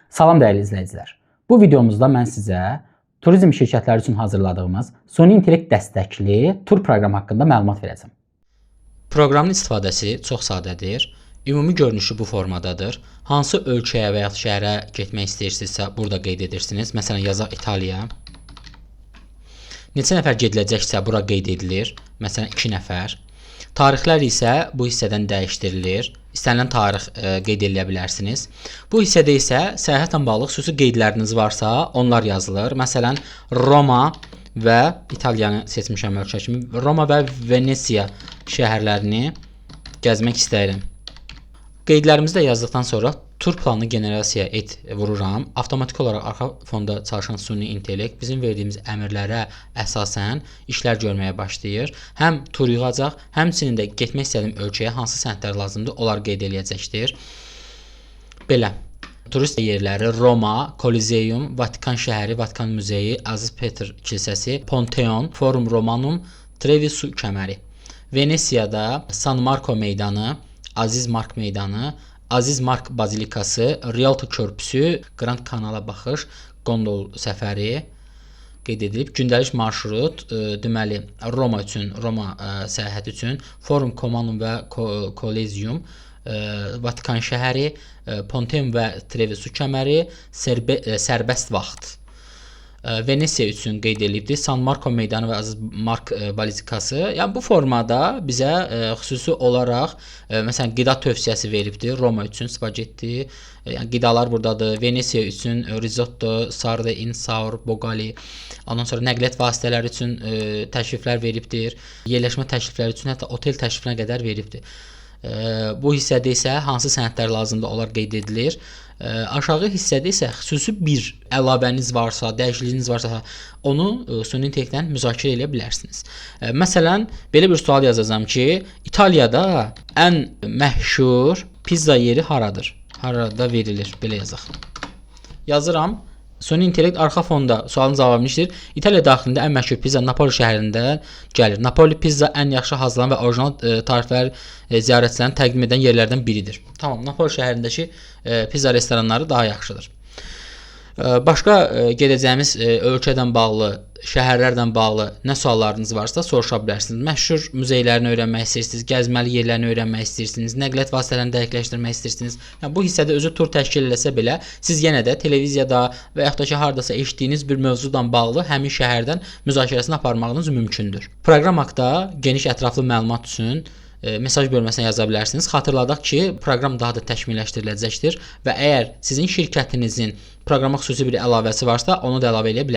Salam dəyərli izləyicilər. Bu videomuzda mən sizə turizm şirkətləri üçün hazırladığımız süni intellekt dəstəkli tur proqramı haqqında məlumat verəcəm. Proqramın istifadəsi çox sadədir. Ümumi görünüşü bu formadadır. Hansı ölkəyə və ya şəhərə getmək istəyirsinizsə, burada qeyd edirsiniz. Məsələn, yazaq İtaliya. Neçə nəfər gediləcəksə, bura qeyd edilir. Məsələn, 2 nəfər. Tarixlər isə bu hissədən dəyişdirilir. İstənilən tarix qeyd edə bilərsiniz. Bu hissədə isə səyahətlə bağlı xüsusi qeydləriniz varsa, onlar yazılır. Məsələn, Roma və İtaliyanı seçmişəm ölkə kimi. Roma və Venesiya şəhərlərini gəzmək istəyirəm. Qeydlərimizi də yazdıqdan sonra tur planını generasiya et vururam. Avtomatik olaraq arxa fonda çalışan süni intellekt bizim verdiyimiz əmrlərə əsasən işlər görməyə başlayır. Həm tur yığacaq, həmçinin də getmək istədiyim ölkəyə hansı sənədlər lazımdır, onlar qeyd eləyəcəkdir. Belə. Turist yerləri Roma, Kolizeum, Vatikan şəhəri, Vatikan muzeyi, Aziz Peter kilsəsi, Panteon, Forum Romanum, Trevi su kəməri. Venesiyada San Marco meydanı, Aziz Mark meydanı, Aziz Mark bazilikası, Rialto körpüsü, Grand Kanala baxış, gondol səfəri qeyd edilib. Gündəlik marşrut, deməli Roma üçün, Roma səyahəti üçün Forum Romanum və Kolizeum, Vatikan şəhəri, Panteon və Trevi su kəməri, sərbəst vaxt. Venesiya üçün qeyd edilibdir. San Marco meydanı və Aziz Mark bazilikası. Yəni bu formada bizə xüsusi olaraq məsələn qida tövsiyəsi veribdir. Roma üçün spagetti, yəni qidalar burdadır. Venesiya üçün risotto, sarde in saur, bogali. Ondan sonra nəqliyyat vasitələri üçün təkliflər veribdir. Yerləşmə təklifləri üçün hətta otel təklifinə qədər veribdir. Bu hissədə isə hansı sənədlər lazımdır, onlar qeyd edilir. Aşağı hissədə isə xüsusi bir əlavəniz varsa, dəyişikliyiniz varsa, onu süni intellektdən müzakirə edə bilərsiniz. Məsələn, belə bir sual yazacağam ki, İtaliyada ən məşhur pizza yeri haradır? Harada verilir? Belə yazaq. Yazıram. Süni intellekt arxa fonda sualın cavabını işləyir. İtaliya daxilində ən məşhur pizza Napoli şəhərindən gəlir. Napoli pizza ən yaxşı hazırlanan və orijinal tariflər ziyarətçilərin təqdim edən yerlərdən biridir. Tamam, Napoli şəhərindəki pizza restoranları daha yaxşıdır. Başqa gedəcəyimiz ölkədən bağlı, şəhərlərdən bağlı nə suallarınız varsa soruşa bilərsiniz. Məşhur muzeylərini öyrənmək istəyirsiniz, gəzməli yerlərini öyrənmək istəyirsiniz, nəqliyyat vasitələrini dəqiqləşdirmək istəyirsiniz. Yəni bu hissədə özü tur təşkil eləsə belə, siz yenə də televiziyada və yaxud da ki, hardasa eşitdiyiniz bir mövzudan bağlı həmin şəhərdən müzakirəsini aparmağınız mümkündür. Proqram haqqında geniş ətraflı məlumat üçün mesaj bölməsinə yaza bilərsiniz. Xatırladaq ki, proqram daha da təkmilləşdiriləcəkdir və əgər sizin şirkətinizin proqrama xüsusi bir əlavəsi varsa, onu da əlavə edə bilərsiniz.